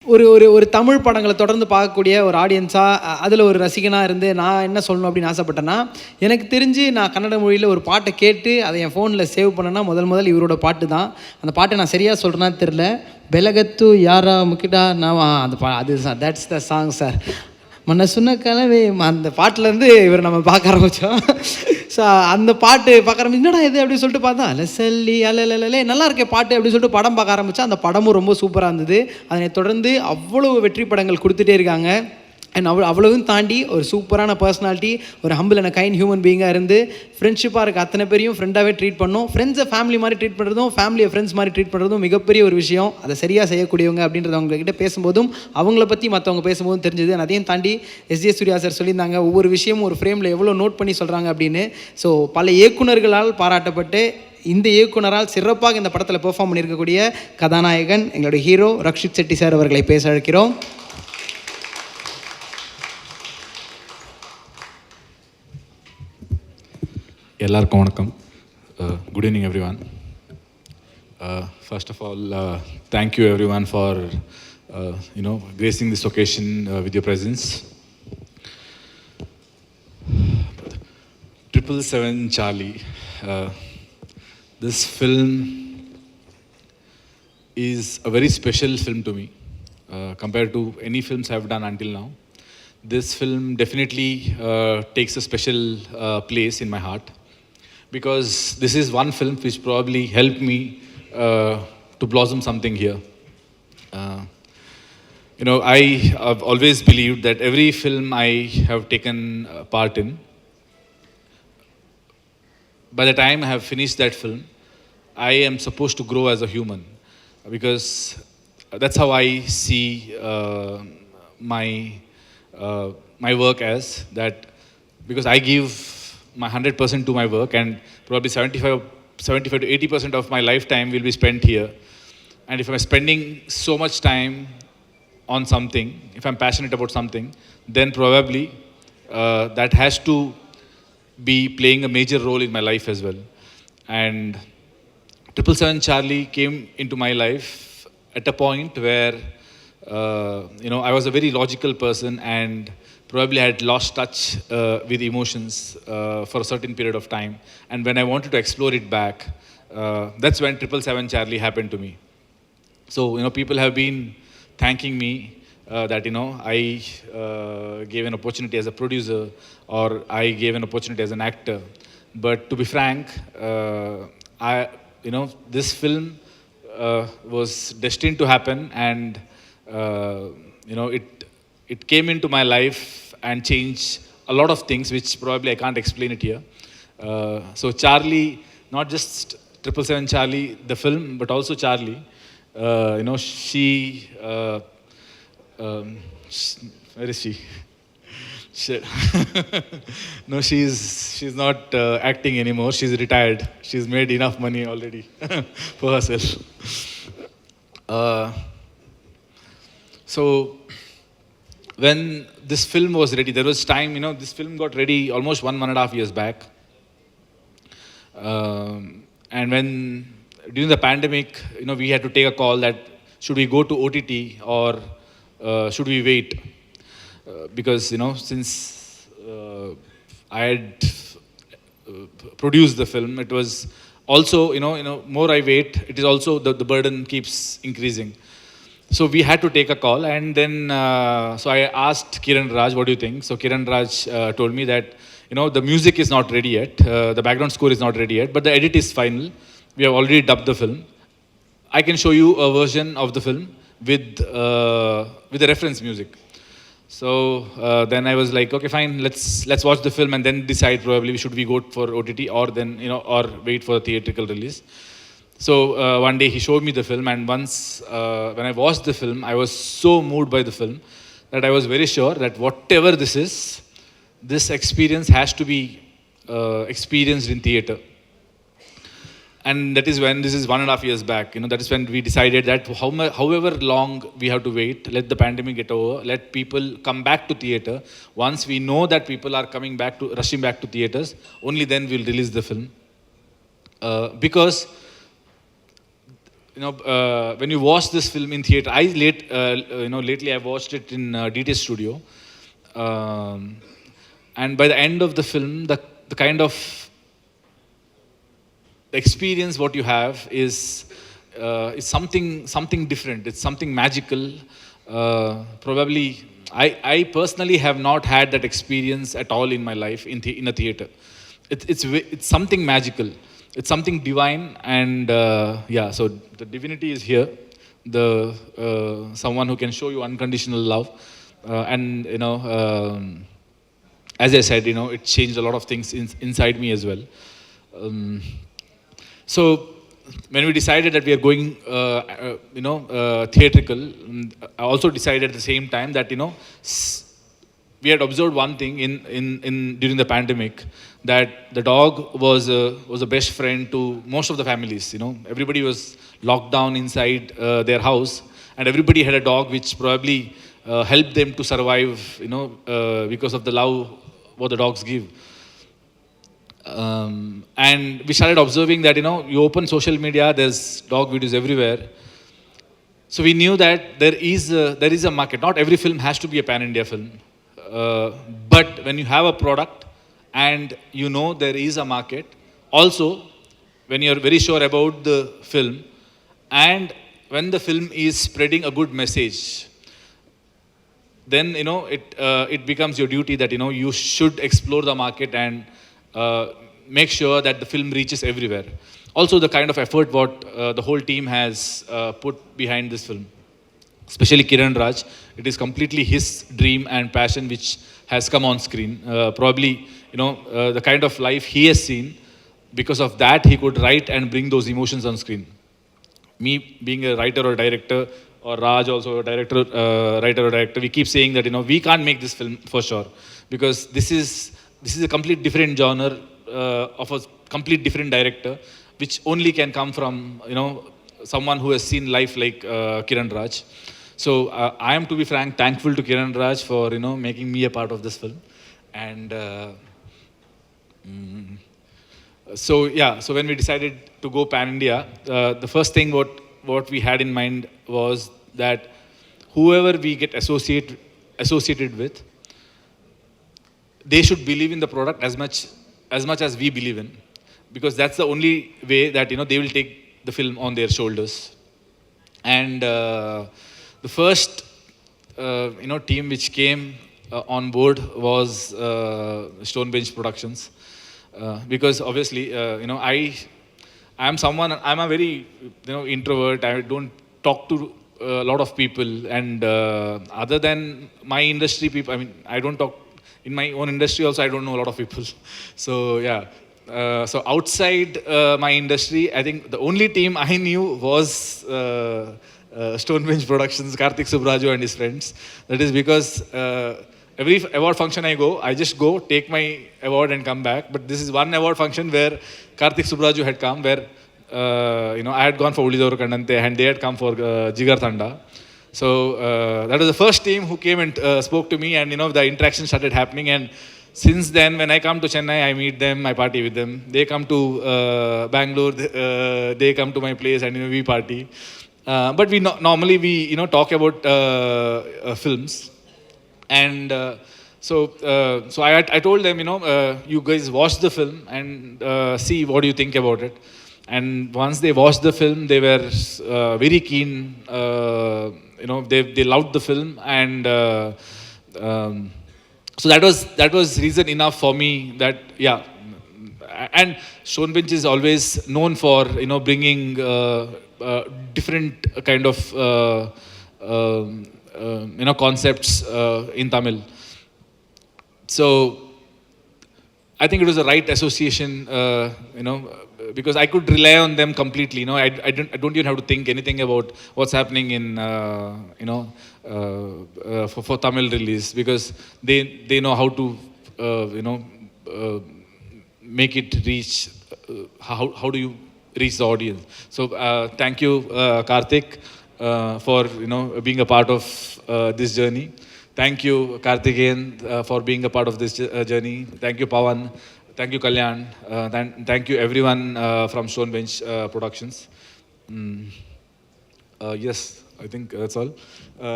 ஒரு ஒரு ஒரு தமிழ் படங்களை தொடர்ந்து பார்க்கக்கூடிய ஒரு ஆடியன்ஸாக, அதில் ஒரு ரசிகனாக இருந்து நான் என்ன சொல்லணும் அப்படின்னு ஆசைப்பட்டேன்னா, எனக்கு தெரிஞ்சு நான் கன்னட மொழியில் ஒரு பாட்டை கேட்டு அதை என் ஃபோனில் சேவ் பண்ணேன்னா முதல் இவரோட பாட்டு தான். அந்த பாட்டை நான் சரியாக சொல்கிறேன்னா தெரில. பெலகத்து யாரா முக்கிட்டா நான் அந்த அது sir, that's the song sir. மன்ன சொன்ன கலவே அந்த பாட்டிலேருந்து இவர் நம்ம பார்க்க ஆரம்பித்தோம். ஸோ அந்த பாட்டு பார்க்க ஆரம்பிச்சு, என்னடா இது அப்படின்னு சொல்லிட்டு பார்த்தா, அலசல்லி அலலே நல்லா இருக்கே பாட்டு அப்படின்னு சொல்லிட்டு படம் பார்க்க ஆரம்பித்தா, அந்த படமும் ரொம்ப சூப்பராக இருந்தது. அதனை தொடர்ந்து அவ்வளோ வெற்றி படங்கள் கொடுத்துட்டே இருக்காங்க. அண்ட் அவ்வளவும் தாண்டி ஒரு சூப்பரான பர்சனாலிட்டி, ஒரு ஹம்பிள் அண்ட் கைண்ட் ஹியூமன் பீயிங்காக இருந்து ஃப்ரெண்ட்ஷிப்பாக இருக்க அத்தனை பேரையும் ஃப்ரெண்டாகவே ட்ரீட் பண்ணணும். ஃப்ரெண்ட்ஸை ஃபேமிலி மாதிரி ட்ரீட் பண்ணுறதும், ஃபேமிலியை ஃப்ரெண்ட்ஸ் மாதிரி ட்ரீட் பண்ணுறதும் மிகப்பெரிய ஒரு விஷயம். அதை சரியாக செய்யக்கூடியவங்க அப்படின்றத அவங்ககிட்ட பேசும்போதும், அவங்கள பற்றி மற்றவங்க பேசும்போதும் தெரிஞ்சது. அதையும் தாண்டி எஸ்ஜே சூர்யா சார் சொல்லியிருந்தாங்க, ஒவ்வொரு விஷயமும் ஒரு ஃப்ரேமில் எவ்வளோ நோட் பண்ணி சொல்கிறாங்க அப்படின்னு. ஸோ பல இயக்குனர்களால் பாராட்டப்பட்டு இந்த இயக்குனரால் சிறப்பாக இந்த படத்தில் பெர்ஃபார்ம் பண்ணியிருக்கக்கூடிய கதாநாயகன் எங்களுடைய ஹீரோ ரக்ஷித் செட்டி சார் அவர்களை பேச அழைக்கிறோம். எல்லாருக்கும் வணக்கம். Good evening everyone. First of all, thank you everyone for gracing this occasion with your presence. 777 Charlie. This film is a very special film to me compared to any films I've done until now. This film definitely takes a special place in my heart, because this is one film which probably helped me to blossom something here. I have always believed that every film I have taken part in, by the time I have finished that film, I am supposed to grow as a human, because that's how I see my work as that, because I give my 100% to my work, and probably 75 to 80% of my lifetime will be spent here. And if I'm spending so much time on something, if I'm passionate about something, then probably that has to be playing a major role in my life as well. And 777 Charlie came into my life at a point where I was a very logical person, and probably I had lost touch with emotions for a certain period of time. And when I wanted to explore it back, that's when 777 Charlie happened to me. So, people have been thanking me that, I gave an opportunity as a producer, or I gave an opportunity as an actor. But to be frank, this film was destined to happen, and, it came into my life and changed a lot of things, which probably I can't explain it here. So Charlie, not just 777 Charlie, the film, but also Charlie, she, where is she? No, she's not acting anymore. She's retired. She's made enough money already for herself. So when this film was ready, there was time, this film got ready almost 1.5 years back. And when, during the pandemic, we had to take a call that should we go to OTT or should we wait? Because, since I had produced the film, it was also, more I wait, it is also, the burden keeps increasing. So we had to take a call, and then so I asked Kiran Raj, what do you think? So Kiran Raj told me that, the music is not ready yet, the background score is not ready yet, but the edit is final. We have already dubbed the film. I can show you a version of the film with the reference music. So then I was like, okay, fine, let's watch the film and then decide probably should we go for OTT or then, or wait for a theatrical release. So one day he showed me the film, and once when I watched the film, I was so moved by the film that I was very sure that whatever this is, this experience has to be experienced in theater. And that is when, this is 1.5 years back, that is when we decided that however long we have to wait, let the pandemic get over, let people come back to theater. Once we know that people are rushing back to theaters, only then we'll release the film. Because when you watch this film in theater, lately I watched it in DT Studio, and by the end of the film, the kind of the experience what you have is something different. It's something magical. Probably, I personally have not had that experience at all in my life in a theater. It's something magical. It's something divine, and yeah. So the divinity is here. The someone who can show you unconditional love, and as I said, it changed a lot of things inside me as well. Um, so when we decided that we are going, theatrical, I also decided at the same time that we had observed one thing in during the pandemic, that the dog was a best friend to most of the families. Everybody was locked down inside their house, and everybody had a dog which probably helped them to survive. Because of the love what the dogs give. And we started observing that you open social media, there's dog videos everywhere. So we knew that there is a market. Not every film has to be a pan-India film, but when you have a product and there is a market, also when you're very sure about the film, and when the film is spreading a good message, then it becomes your duty that you should explore the market and make sure that the film reaches everywhere. Also, the kind of effort what the whole team has put behind this film, especially Kiran Raj, it is completely his dream and passion which has come on screen. Probably, the kind of life he has seen, because of that he could write and bring those emotions on screen. Me being a writer or director, or Raj also a writer or director, we keep saying that we can't make this film for sure, because this is a complete different genre of a complete different director, which only can come from someone who has seen life like Kiran Raj. So I am, to be frank, thankful to Kiran Raj for making me a part of this film. And so yeah, so when we decided to go pan India, the first thing what we had in mind was that whoever we get associated with, they should believe in the product as much as we believe in, because that's the only way that they will take the film on their shoulders. And the first team which came on board was Stonebench Productions, because obviously I'm a very introvert. I don't talk to a lot of people, and other than my industry people, I don't talk. In my own industry also, I don't know a lot of people. So yeah, so outside my industry, I think the only team I knew was Stonebench Productions, Karthik, Subbaraj and his friends. That is because every award function I just go, take my award and come back. But this is one award function where Karthik, Subbaraj had come, where I had gone for Ulidaru Kandante and they had come for Jigar Thanda. So that was the first team who came and spoke to me, and the interaction started happening. And since then, when I come to Chennai, I meet them, I party with them. They come to Bangalore, they come to my place, and we party. But we normally we talk about films, and so I told them, you guys watch the film and see what do you think about it. And once they watched the film, they were very keen. They loved the film, and so that was reason enough for me that yeah. And Stonebench is always known for bringing different kind of concepts in Tamil. So I think it was the right association, because I could rely on them completely. I don't even have to think anything about what's happening in, for Tamil release, because they know how to, make it reach. How do you reach the audience? So thank you, Karthik, for being a part of this journey. Thank you, Karthik, again, for being a part of this journey. Thank you, Pawan. Thank you, Kalyan. Thank you, everyone from Stonebench Productions. Yes, I think that's all.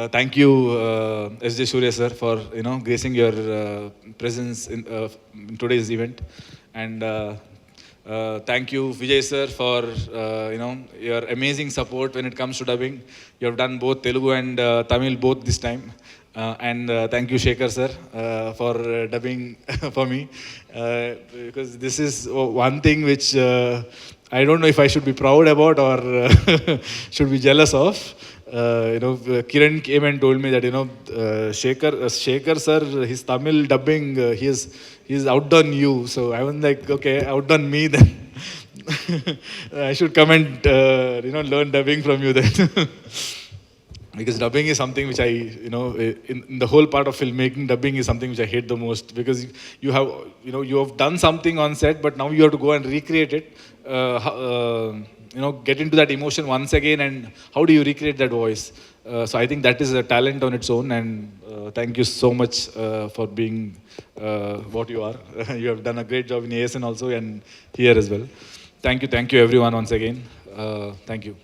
Thank you, S.J. Surya sir, for gracing your presence in today's event, and thank you, Vijay sir, for your amazing support when it comes to dubbing. You have done both Telugu and Tamil both this time. And thank you, Shekhar sir, for dubbing for me, because this is one thing which I don't know if I should be proud about or should be jealous of. Kiran came and told me that Shekhar sir, his Tamil dubbing, he's outdone you. So I was like, okay, outdone me then. I should come and learn dubbing from you then. Because dubbing is something which in the whole part of filmmaking, dubbing is something which I hate the most, because you have done something on set, but now you have to go and recreate it, get into that emotion once again, and how do you recreate that voice? So I think that is a talent on its own, and thank you so much for being what you are. You have done a great job in ASN also, and here as well. Thank you everyone once again. Thank you.